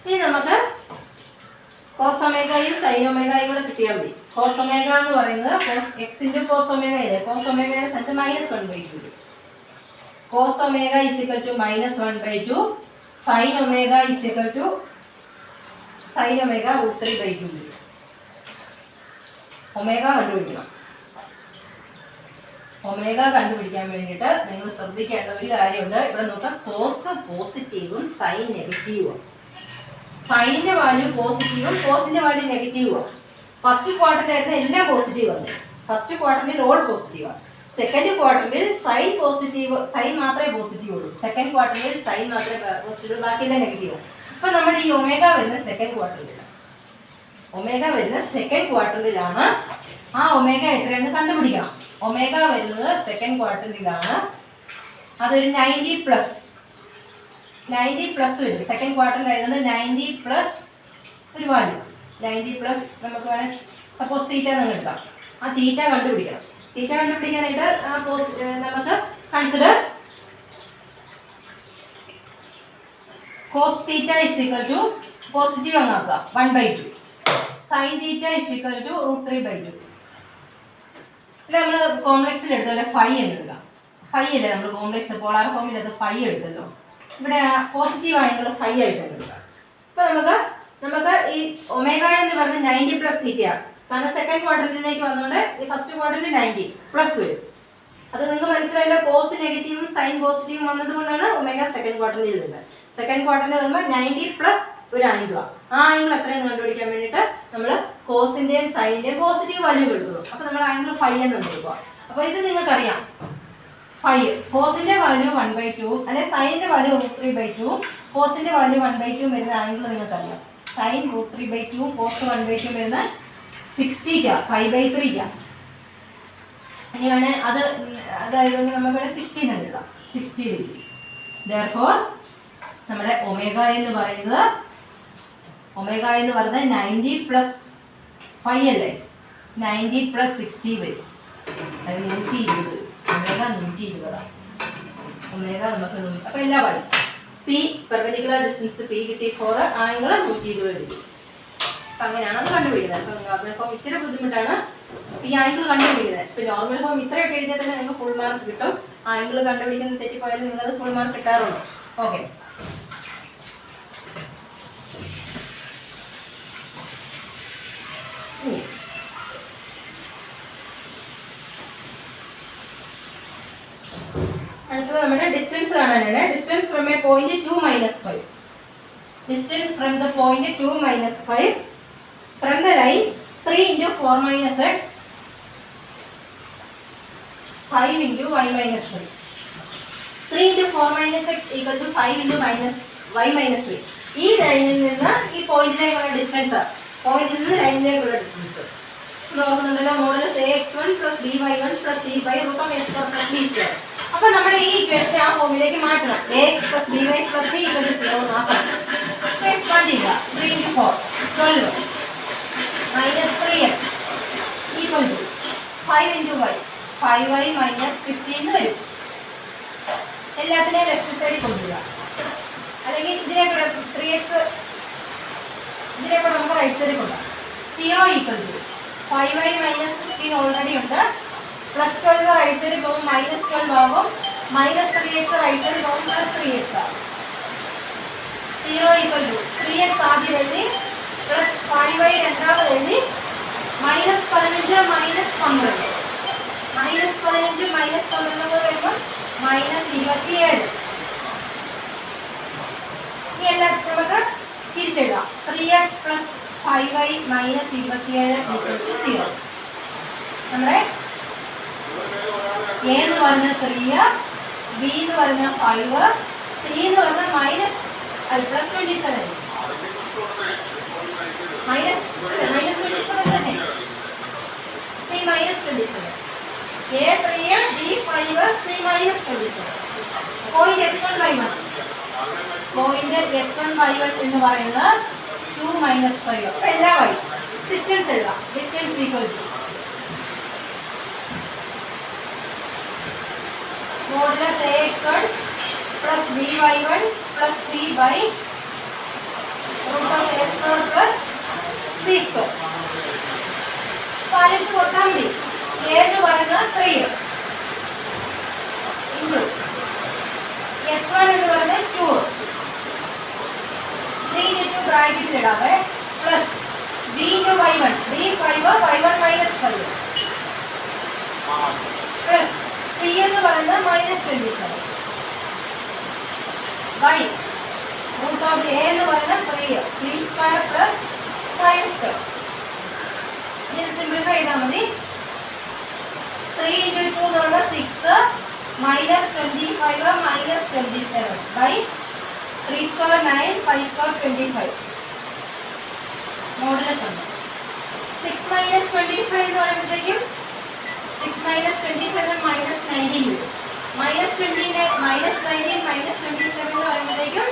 ഇനി നമുക്ക് cos ω-യും sin ω-യും കൂടെ കിട്ടിയാൽ മതി. cos ω എന്ന് പറയുന്നത് x × cos ω ഇല്ലേ, cos ω-യുടെ സ്ഥാനത്ത് -1/2. cos ω = -1/2, sin ω √3/2. ഒമേഗ കണ്ടുപിടിക്കണം. ഒമേഗ കണ്ടുപിടിക്കാൻ വേണ്ടിയിട്ട് നിങ്ങൾ ശ്രദ്ധിക്കേണ്ട ഒരു കാര്യമുണ്ട്. ഇവിടെ നോക്കാം, കോസ് പോസിറ്റീവും സൈൻ നെഗറ്റീവും. സൈനിന്റെ വാല്യൂ പോസിറ്റീവും കോസിന്റെ വാല്യൂ നെഗറ്റീവുമാണ്. ഫസ്റ്റ് ക്വാർട്ടറിലായിരുന്നു എല്ലാം പോസിറ്റീവ് ആണ്. ഫസ്റ്റ് ക്വാർട്ടറിൽ ഓൾ പോസിറ്റീവാണ്. സെക്കൻഡ് ക്വാർട്ടറിൽ സൈൻ പോസിറ്റീവ്, സൈൻ മാത്രമേ പോസിറ്റീവ് ഉള്ളൂ. സെക്കൻഡ് ക്വാർട്ടറിൽ സൈൻ മാത്രമേ പോസിറ്റീവ്, ബാക്കിയെല്ലാം നെഗറ്റീവ്. അപ്പം നമ്മുടെ ഈ ഒമേഗ വരുന്ന സെക്കൻഡ് ക്വാർട്ടറിലാണ്. ഒമേഗ വരുന്ന സെക്കൻഡ് ക്വാർട്ടറിലാണ്. ആ ഒമേഗ എത്രയാണെന്ന് കണ്ടുപിടിക്കണം. ഒമേഗ വരുന്നത് സെക്കൻഡ് ക്വാർട്ടറിലാണ്. അതൊരു 90 പ്ലസ് വരും. സെക്കൻഡ് ക്വാർട്ടറിലായതുകൊണ്ട് 90 പ്ലസ് ഒരു വാല്യൂ, 90 പ്ലസ് നമുക്ക് വേണേൽ സപ്പോസ് തീറ്റ നമ്മൾ എടുക്കാം. ആ തീറ്റ കണ്ടുപിടിക്കണം. തീറ്റ കണ്ടുപിടിക്കാനായിട്ട് നമുക്ക് consider cos theta is equal to positive അങ്ങാക്കുക 1/2. Sine theta is equal to √3/2. ഇവിടെ നമ്മൾ കോംപ്ലക്സിൽ എടുത്തല്ലോ ഫൈ എന്ന് എടുക്കാം. ഫൈ അല്ലേ നമ്മൾ കോംപ്ലക്സ് പോളാർ ഫോമിൽ അത് ഫൈ എടുത്തല്ലോ. ഇവിടെ പോസിറ്റീവ് ആയിട്ടുള്ള ഫൈ ആയിട്ട് എടുക്കാം. അപ്പോൾ നമുക്ക് ഈ ഒമേഗ എന്ന് പറഞ്ഞാൽ 90 പ്ലസ് തീറ്റയാണ്. കാരണം സെക്കൻഡ് ക്വാർട്ടറിലേക്ക് വന്നുകൊണ്ട് ഈ ഫസ്റ്റ് ക്വാർട്ടറിൽ 90 പ്ലസ് വരും. അത് നിങ്ങൾക്ക് മനസ്സിലായല്ലോ. കോസ് നെഗറ്റീവും സൈൻ പോസിറ്റീവും വന്നതുകൊണ്ടാണ് ഒമേഗ സെക്കൻഡ് ക്വാർട്ടറിൽ വരുന്നത്. സെക്കൻഡ് ക്വാർട്ടറിൽ വരുമ്പോൾ 90 പ്ലസ് ഒരു ആംഗിളാണ്. ആ ആംഗിൾ എത്രയെന്ന് കണ്ടുപിടിക്കാൻ വേണ്ടിയിട്ട് നമ്മൾ കോസിൻ്റെയും സൈനിൻ്റെയും പോസിറ്റീവ് വാല്യൂ എടുക്കുന്നു. അപ്പോൾ നമ്മൾ ആംഗിൾ ഫൈ എന്ന് എടുക്കുക. അപ്പോൾ ഇത് നിങ്ങൾക്കറിയാം, ഫൈ കോസിൻ്റെ വാല്യൂ 1/2 അല്ലെ സൈനിൻ്റെ വാല്യൂ √3/2, കോസിൻ്റെ വാല്യൂ 1/2 വരുന്ന ആംഗിൾ നിങ്ങൾക്കറിയാം. സൈൻ √3/2, കോസ് 1/2 വരുന്ന 60 π/3. അങ്ങനെയാണ് അത്. അതായതുകൊണ്ട് നമുക്കിവിടെ 60 എന്ന് എഴുതാം, 60 ഡിഗ്രി. therefore നമ്മുടെ ഒമേഗ എന്ന് പറയുന്നത് 90 പ്ലസ് 5 അല്ലേ, 90 പ്ലസ് 60 വരും. അത് 120. ഒമേഗ 120. ഒമേഗ നമുക്ക് അപ്പോൾ എല്ലാ വഴി പി പെർപെൻഡിക്കുലർ ഡിസ്റ്റൻസ് പി കിട്ടി ഫോർ ആംഗിൾ 120 ഡിഗ്രി. അപ്പം അങ്ങനെയാണ് അത് കണ്ടുപിടിക്കുന്നത്. അപ്പം നോർമൽ ഫോം ഇച്ചിരി ബുദ്ധിമുട്ടാണ് ഈ ആംഗിൾ കണ്ടുപിടിക്കുന്നത്. ഇപ്പം നോർമൽ ഫോം ഇത്രയൊക്കെ എഴുതിയാൽ തന്നെ നിങ്ങൾക്ക് ഫുൾ മാർക്ക് കിട്ടും. ആംഗിൾ കണ്ടുപിടിക്കുന്നത് തെറ്റിപ്പോയാലും നിങ്ങളത് ഫുൾ മാർക്ക് കിട്ടാറുണ്ട്. ഓക്കെ, അടുത്തത് നമ്മുടെ ഡിസ്റ്റൻസ് കാണാനാണ്. Distance from A point 2 - 5. Distance from the point 2 - 5 from the line 3 × 4 - x 5 × y - 3. 3 × 4 - x = 5 × y - 3. ഈ ലൈനിൽ നിന്ന് ഈ പോയിന്റിലേക്കുള്ള ഡിസ്റ്റൻസ്, പോയിന്റിൽ നിന്ന് ലൈനിലേക്കുള്ള distance നോക്കുന്നുണ്ടല്ലോ. Modulus ax1 + by1 + c/√a² + b². അപ്പോൾ നമ്മുടെ ഈ ഇക്വേഷൻ ആ ഫോമിലേക്ക് മാറ്റണം. ax + by + c = 0 ആക്കണം. എക്സ്പാൻഡ് ചെയ്യുക. 3 × 4 12 - 3x = 5 × y 5y - 15 വരും. എല്ലാത്തിനെയും ലെഫ്റ്റ് സൈഡിൽ കൊണ്ടുവരിക. അല്ലെങ്കിൽ ഇതിനേക്കൂടെ 3x ഇതിനേക്കൂടെ നമുക്ക് റൈറ്റ് സൈഡിൽ കൊണ്ടുപോകാം. 0 = 5y - 15 ഓൾറെഡി ഉണ്ട്. +12 റൈറ്റ് സൈഡിൽ പോകും, -12 ആകും. -3x റൈറ്റ് സൈഡിൽ പോകും, +3x ആകും. 0 = 3x ആദ്യം എഴുതി, +5y രണ്ടാമത് എഴുതി, -15 - 12 -15 -12 വരുമ്പോൾ -27. ഈ എല്ലാം നമുക്ക് തിരിച്ചെഴുതാം. 3x + 5y - 27 = 0. നമ്മുടെ a എന്ന് പറഞ്ഞാൽ 3, b എന്ന് പറഞ്ഞാൽ 5, c എന്ന് പറഞ്ഞാൽ -27. -27 തന്നെ. c -27. a 3, b 5, c -27. Point x1 y1. Point x1 y1 എന്ന് പറയുന്നത് 2 - 5. അപ്പോൾ എല്ലാ വഴി ഡിസ്റ്റൻസ് എഴുതാം. Distance = modulus ax1 + by1 + c/√a² + b². Balance കൊടുത്താൽ മതി. a എന്ന് പറയുന്നത് 3 × x1 എന്ന് പറയുന്നത് 2, 3 × 2 ബ്രാക്കറ്റിൽ ഇടാവേ, plus b × y1, b 5, y1 - 5. By root of a എന്ന് പറയുന്നത് 3 സ്ക്വയർ പ്ലസ് 5 സ്ക്വയർ. ഇനി സിംപ്ലിഫൈ ചെയ്താൽ മതി. 3 into 2 എന്ന് പറയുമ്പോൾ 6 minus 25 minus 27 by 3 square 9 5 square 25 modulus ഉണ്ട്. 6 minus 25 എന്ന് പറയുമ്പോഴത്തേക്കും 6 minus 25 minus 19 വരും. minus 29 minus 19 minus 27 എന്ന് പറയുമ്പോഴത്തേക്കും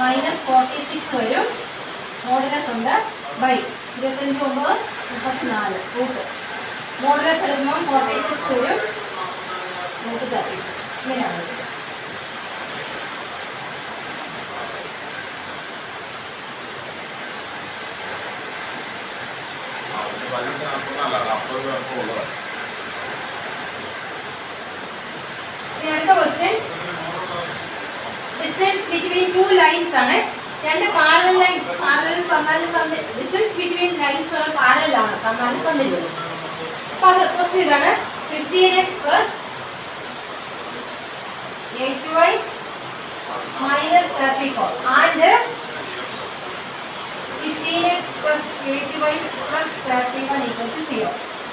minus 46 വരും. മോഡുലസ് ഉണ്ട് ബൈ 25 9 34 റൂട്ട് മോഡുലസ് എടുക്കുമ്പോൾ 46 വരും. റൂട്ട് 30 ഇങ്ങനെയാണ് വരുന്നത്. അടുത്ത question distance between two lines ആണ്. രണ്ട് parallel lines distance between lines parallel ആണ് തന്നിട്ടുള്ളത്. അപ്പോൾ അത് ക്വസ്റ്റ്യൻ ഇതാണ് 15x plus 8y minus 34 and 15x plus 8y plus 31 equal to 0.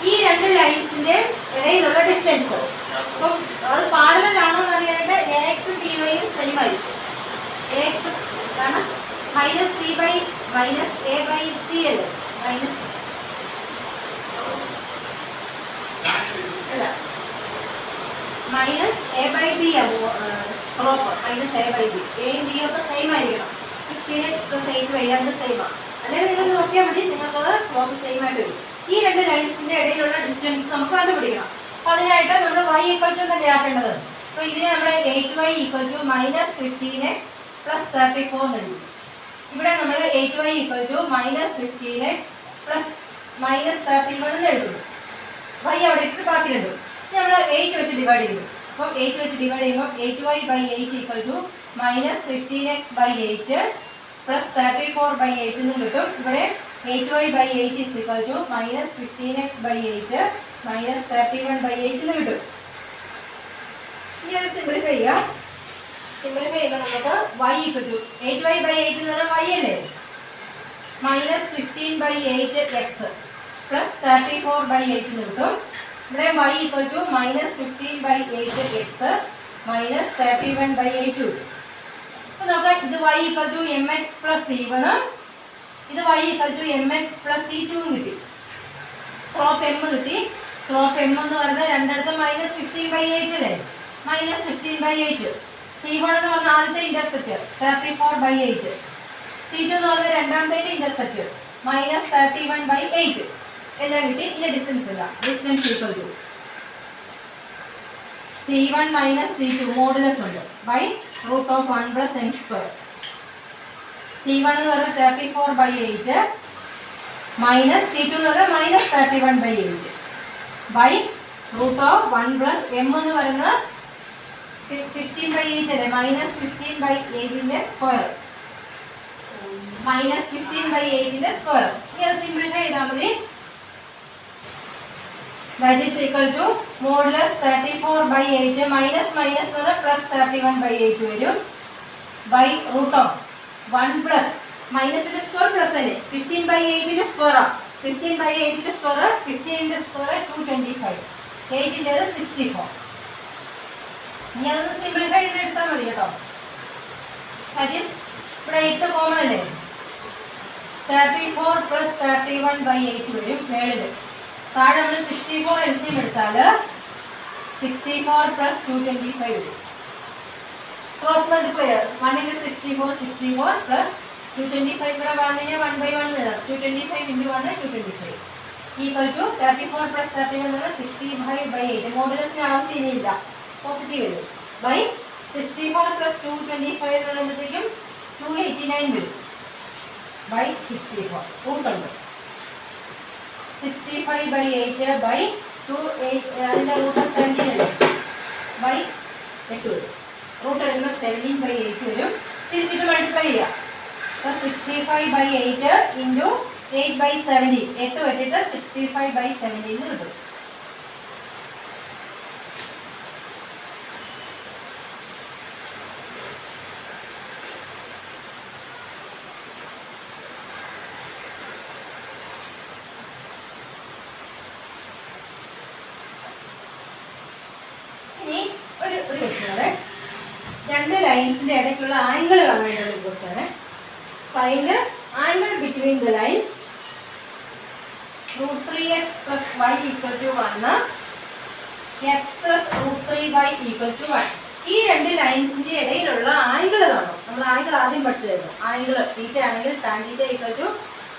ഈ രണ്ട് ലൈൻസിന്റെ ഇടയിലുള്ള ഡിസ്റ്റൻസ് അപ്പം അത് പാരലൽ ആണോ എന്ന് അറിയാനായിട്ട് എക്സും ടി വൈയും സെയിം ആയിരിക്കും. എക്സ് കാരണം minus C by minus A by c അല്ലേ മൈനസ് അല്ല minus A by b slope minus A by b എയും ബിയും ഒക്കെ സെയിം ആയിരിക്കണം. 15x plus 8y രണ്ട് സെയിമാണ്. അല്ലെങ്കിൽ നിങ്ങൾ നോക്കിയാൽ മതി നിങ്ങൾക്കത് സ്ലോപ്പ് സെയിം ആയിട്ട് വരും. ഈ രണ്ട് ലൈൻസിന്റെ ഇടയിലുള്ള ഡിസ്റ്റൻസ് നമുക്ക് കണ്ടുപിടിക്കണം. അപ്പോൾ അതിനായിട്ട് നമ്മൾ y ഈക്വൽ ടു തന്നെ ആക്കേണ്ടത്. അപ്പോൾ ഇതിനെ നമ്മൾ 8y equal to minus 15x plus 34 നൽകി. ഇവിടെ നമ്മൾ 8y equal to minus 15x plus minus 31 എന്ന് എഴുതുന്നു. y അവിടെ ഇട്ട് ബാക്കിയുണ്ട്. നമ്മൾ 8 വെച്ച് ഡിവൈഡ് ചെയ്തു. അപ്പോൾ 8 വെച്ച് ഡിവൈഡ് ചെയ്യുമ്പോൾ 8y by 8 equal to minus 15x by 8 plus 34 by 8 എന്ന് കിട്ടും. ഇവിടെ 8y by 8 is equal to minus 15x by 8 minus 31 by 8 എന്ന് കിട്ടും. ഇനി അത് സിംപ്ലിഫൈ ചെയ്യാം. സിംപ്ലിഫൈ ചെയ്യുമ്പോൾ നമുക്ക് y equal to 8y by 8 എന്ന് പറഞ്ഞാൽ y അല്ലേ minus 15 by 8 x plus 34 by 8 എന്ന് കിട്ടും. ഇവിടെ y equal to minus 15 by 8 x minus 31 by 8 കിട്ടും. അപ്പോൾ നോക്കാം ഇത് y equal to M x plus c1 ഇത് y equal to M x plus c2 കിട്ടി. സ്ലോപ്പ് എം കിട്ടി. സ്ലോപ്പ് എം എന്ന് പറയുന്നത് രണ്ടിടത്തും മൈനസ് 15 ബൈ 8 അല്ലേ മൈനസ് 15 ബൈ 8. c1 എന്ന് പറഞ്ഞ ആദ്യത്തെ ഇന്റർസെപ്റ്റ് 34 ബൈ 8. c2 എന്ന് പറഞ്ഞ രണ്ടാമത്തെ ഇന്റർസെപ്റ്റ് മൈനസ് 31 ബൈ 8 എല്ലാം കിട്ടി. ഇനി ഡിസ്റ്റൻസ് ഇല്ല. Distance equal to c1 minus c2 modulus ഉണ്ട് by root of 1 plus n square. c1 എന്ന് പറഞ്ഞാൽ 34 ബൈ 8 മൈനസ് c2 എന്ന് പറഞ്ഞാൽ minus 31 by 8 by root of 1 plus m എന്ന് പറയുന്നത് 15 ബൈ 8 അല്ലേ മൈനസ് 15 ബൈ 8ന്റെ സ്ക്വയർ മൈനസ് 15 ബൈ 8ന്റെ സ്ക്വയർ. ഇനി അത് സിംപ്ലിഫൈ ചെയ്താൽ മതി. That is equal to modulus 34 by 8 minus minus എന്ന് പറഞ്ഞാൽ പ്ലസ് 31 by 8 വരും ബൈ റൂട്ട് ഓഫ് 1 പ്ലസ് മൈനസിന്റെ സ്ക്വയർ പ്ലസ് അല്ലേ 15 by 8ന്റെ സ്ക്വയർ 15 by 8ന്റെ സ്ക്വയർ 15ന്റെ സ്ക്വയർ 225 8ന്റെ 64. ഇനി അതൊന്ന് സിംപ്ലിഫൈ ചെയ്ത് എടുത്താൽ മതി കേട്ടോ. ദാറ്റ് ഈസ് ഇവിടെ 8 കോമൺ അല്ലേ 34 പ്ലസ് 31 by 8 വരും മേളിൽ. താഴെ നമ്മൾ 64 എൽസിഎം എടുത്താൽ 64 പ്ലസ് 225 വരും. ക്രോസ് മൾട്ടിപ്ലയർ 1 into 64 64 പ്ലസ് 225 ഇവിടെ 1നെ 1 by 1 എഴുതാം 225 into 1 225 ഈക്വൽ ടു 34 പ്ലസ് 31 എന്ന് പറഞ്ഞാൽ 65 by 8 മോഡുലസിന് ആവശ്യമില്ല പോസിറ്റീവ് വരും ബൈ 64 പ്ലസ് 225 എന്ന് പറയുമ്പോഴത്തേക്കും 289 വരും ബൈ 64 റൂട്ടുണ്ട് 65 by 8 by 2 അതിൻ്റെ റൂട്ട് 17 ബൈ 8 വരും. റൂട്ട് വരുമ്പോൾ 17 by 8 വരും. തിരിച്ചിട്ട് മൾട്ടിപ്ലൈ ചെയ്യാം. അപ്പോൾ 65 by 8 ഇൻറ്റു 8 by 17 8 വെച്ചിട്ട് 65 by 17 കിട്ടും. ക്വസ്റ്റ്യനാണ്. രണ്ട് ലൈൻസിന്റെ ഇടയ്ക്കുള്ള ആംഗിൾ കാണാനായിട്ടുള്ള ഒരു ക്വസ്റ്റ്യനാണ്. Find angle between the lines √3x + y = 1, x + √3y = 1. ഈ രണ്ട് ലൈൻസിന്റെ ഇടയിലുള്ള ആംഗിൾ കാണും. നമ്മൾ ആംഗിൾ ആദ്യം പഠിച്ചതായിരുന്നു. ആംഗിൾ θ ആണെങ്കിൽ tan θ =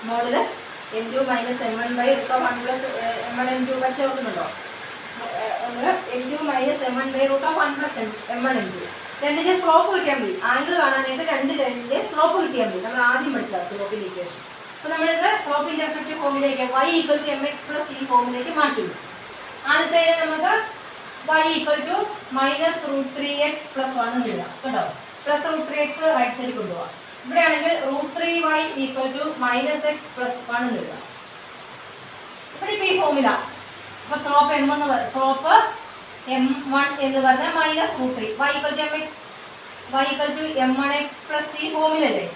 modulus m2 - m1 √1 + m1 പഠിച്ചു ഓർക്കുന്നുണ്ടോ? m2 - m1 √1 + m1 രണ്ടിന്റെ സ്ലോപ്പ് കിട്ടിയാൽ മതി. ആംഗിൾ കാണാനായിട്ട് രണ്ട് ലൈനിന്റെ സ്ലോപ്പ് കിട്ടിയാൽ മതി. നമ്മൾ ആദ്യം പഠിച്ചതാണ് സ്ലോപ്പിന്റെ ഇക്വേഷൻ. അപ്പോൾ നമ്മളിത് സ്ലോപ്പ് ഇന്റർസെപ്റ്റ് ഫോമിലേക്ക് y = mx + ഈ ഫോമിലേക്ക് മാറ്റുന്നു. ആദ്യത്തെ നമുക്ക് y = -√3x + 1 എന്ന് എഴുതാം കേട്ടോ. +√3x റൈറ്റ് സൈഡിൽ കൊണ്ടുപോകാം. ഇവിടെ ആണെങ്കിൽ √3y = -x + 1 എന്ന് എഴുതാം. ഇവിടെ ഇപ്പോൾ ഈ ഫോമില അപ്പോൾ സ്ലോപ്പ് സ്ലോപ്പ് m1 എന്ന് പറഞ്ഞാൽ -√3 y = mx y = m1x + ഈ ഫോമിലല്ലേ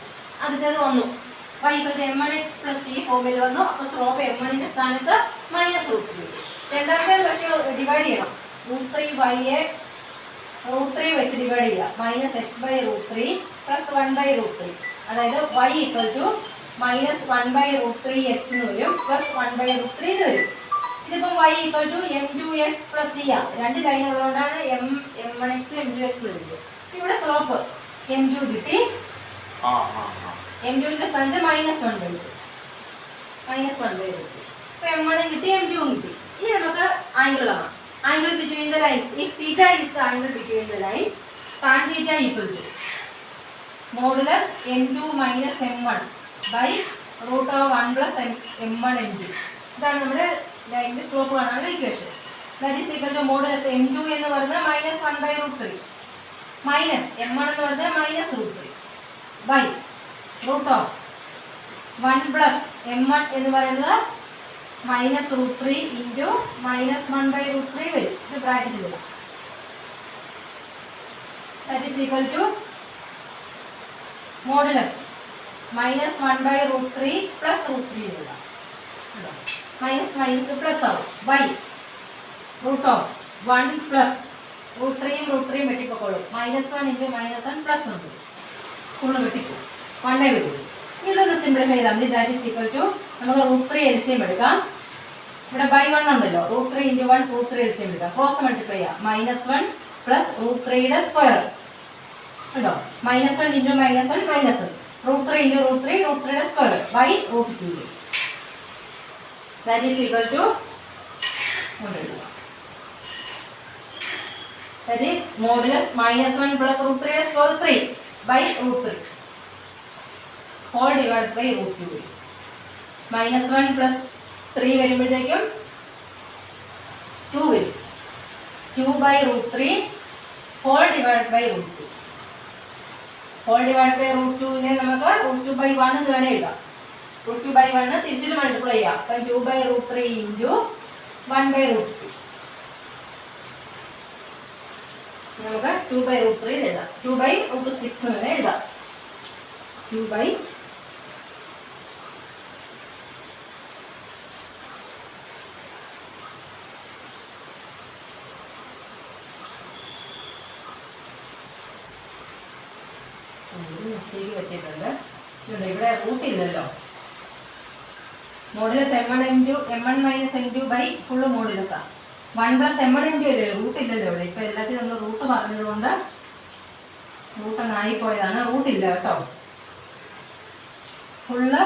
അതിൻ്റെത് വന്നു. y = m1x + ഈ ഫോമിൽ വന്നു. അപ്പോൾ സ്ലോപ്പ് m1ന്റെ സ്ഥാനത്ത് -√3. രണ്ടാമത്തേത് പക്ഷേ ഡിവൈഡ് ചെയ്യണം. √3y √3 വെച്ച് ഡിവൈഡ് ചെയ്യുക. -x/√3 + 1/√3. അതായത് y = -1/√3x എന്ന് വരും +1/√3 എന്ന് വരും. ഇതിപ്പോൾ y = m2x + e. രണ്ട് ലൈൻ ഉള്ളതുകൊണ്ടാണ് m1x m2x വരുന്നത്. ഇവിടെ സ്ലോപ്പ് m2 കിട്ടി. m2ന്റെ സ്ഥാനത്ത് -1/√3 അപ്പോൾ m1 കിട്ടി m2 കിട്ടി. ഇനി നമുക്ക് ആംഗിൾ കാണാം. Angle between the lines. If θ is the angle between the lines, tan θ = modulus m2 - m1 √1 + m1 m2. ഇതാണ് നമ്മുടെ ലൈനിന്റെ സ്ലോപ്പ് കാണാനുള്ള equation. That is equal to modulus m2 എന്ന് പറഞ്ഞാൽ -1/√3 മൈനസ് m1 എന്ന് പറഞ്ഞാൽ -√3 ബൈ √1 + m1 എന്ന് പറയുന്നത് -√3 ഇൻറ്റു -1/√3 വരും. ഇത് ബ്രാക്കറ്റിൽ വരും. That is equal to modulus -1/√3 + √3 വരിക. മൈനസ് മൈനസ് പ്ലസ് ആവും ബൈ √1 + √3 വെട്ടിപ്പോക്കോളും. -1 × -1 +1 ഫുള്ള് വെട്ടിപ്പോകും. 1 വരും. ഇതൊന്ന് സിംപ്ലിഫൈ ചെയ്താൽ മതി. ദാറ്റ് ഈസ് ഈക്വൽ ടു നമുക്ക് √3 LCM എടുക്കാം. ഇവിടെ ബൈ 1 ഉണ്ടല്ലോ. √3 × 1 √3 LCM എടുക്കാം. ക്രോസ് മൾട്ടിപ്ലൈ ചെയ്യാം. -1 + √3യുടെ സ്ക്വയർ കേട്ടോ. -1 × -1 -1 √3 × √3യുടെ square by √2. That is equal to that is modulus -1 + √3 square 3 by √3 whole divided by √2. -1 + 3 വരുമ്പോഴത്തേക്കും 2 വരും. 2 by √3 whole divided by √2. whole divided by √2നെ നമുക്ക് √2/1 എന്ന് വേണേ എഴുതാം. √2/1 തിരിച്ചിട്ട് മൾട്ടിപ്ലൈ ചെയ്യാം. അപ്പം 2/√3 ഇൻറ്റു 1/√2 നമുക്ക് 2/√3 എഴുതാം. 2/√6 എന്ന് വേണേ എഴുതാം. 2/. മിസ്റ്റേക്ക് പറ്റിയിട്ടുണ്ട്. ഇവിടെ റൂട്ട് ഇല്ലല്ലോ. Modulus m1 - m2 by full മോഡുലസാണ്. 1 + m1 m2 അല്ലേ. റൂട്ട് ഇല്ലല്ലോ ഇവിടെ. ഇപ്പം എല്ലാത്തിനും നമ്മൾ റൂട്ട് പറഞ്ഞതുകൊണ്ട് റൂട്ട് അങ്ങ് ആയിപ്പോയതാണ്. റൂട്ടില്ല കേട്ടോ. ഫുള്ള്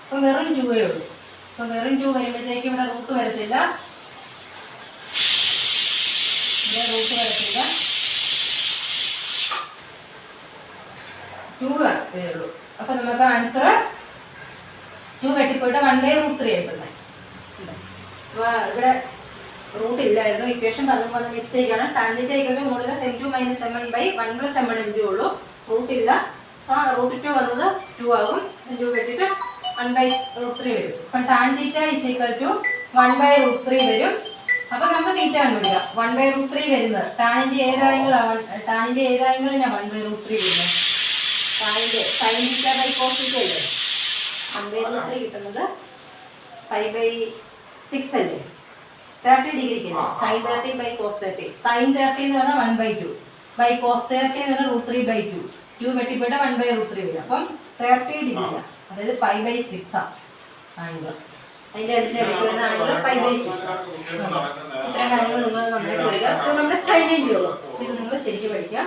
ഇപ്പം വെറും 2 ഉള്ളൂ. ഇപ്പം വെറും 2 വരുമ്പോഴത്തേക്കും ഇവിടെ റൂട്ട് വരത്തില്ല. ഇവിടെ റൂട്ട് വരത്തില്ല. 2 വരുള്ളൂ. അപ്പം നമുക്ക് ആൻസർ 2 വെട്ടിപ്പോയിട്ട് 1/√3 ആയിട്ടുണ്ട്. അപ്പോൾ ഇവിടെ റൂട്ട് ഇല്ലായിരുന്നു. ഇക്വേഷൻ പറഞ്ഞു വന്ന മിസ്റ്റേക്ക് ആണ്. tan θ = modulus m2 - m1 / 1 + m1 m2 ഉള്ളൂ. റൂട്ട് ഇല്ല. ആ √2 വന്നത് 2 ആകും. 2 വെട്ടിയിട്ട് 1/√3 വരും. അപ്പം tan θ = 1/√3 വരും. അപ്പം നമുക്ക് തീറ്റ കണ്ടുപിടിക്കാം. 1/√3 വരുന്നത് ടാനിൻ്റെ ഏത് ആംഗിളാണ്? ടാനിൻ്റെ ഏത് ആംഗിളിനാണ് 1/√3 വരുന്നത്? ടാനിൻ്റെ sin θ cos θ അല്ലേ 1/√3 കിട്ടുന്നത് 5/6 അല്ലേ. 30 ഡിഗ്രിക്ക് സൈൻ 30 ബൈ കോസ് 30. സൈൻ 30 എന്ന് പറഞ്ഞാൽ 1/2 ബൈ കോസ് 30 എന്ന് പറഞ്ഞാൽ √3/2. 2 വെട്ടിപ്പോയിട്ട് 1/√3 വരും. അപ്പം 30 ഡിഗ്രി, അതായത് π/6 ആണ് ആംഗിൾ. അതിന്റെ അടുത്ത് വരുന്ന ആംഗിൾ π/6. ഇത്രയും കാര്യങ്ങൾ നിങ്ങൾ നന്നായിട്ട് പഠിക്കുക. അപ്പോൾ നമ്മുടെ സൈനേജ് ഉള്ളൂ. ഇത് നിങ്ങൾ ശരിക്കും പഠിക്കുക.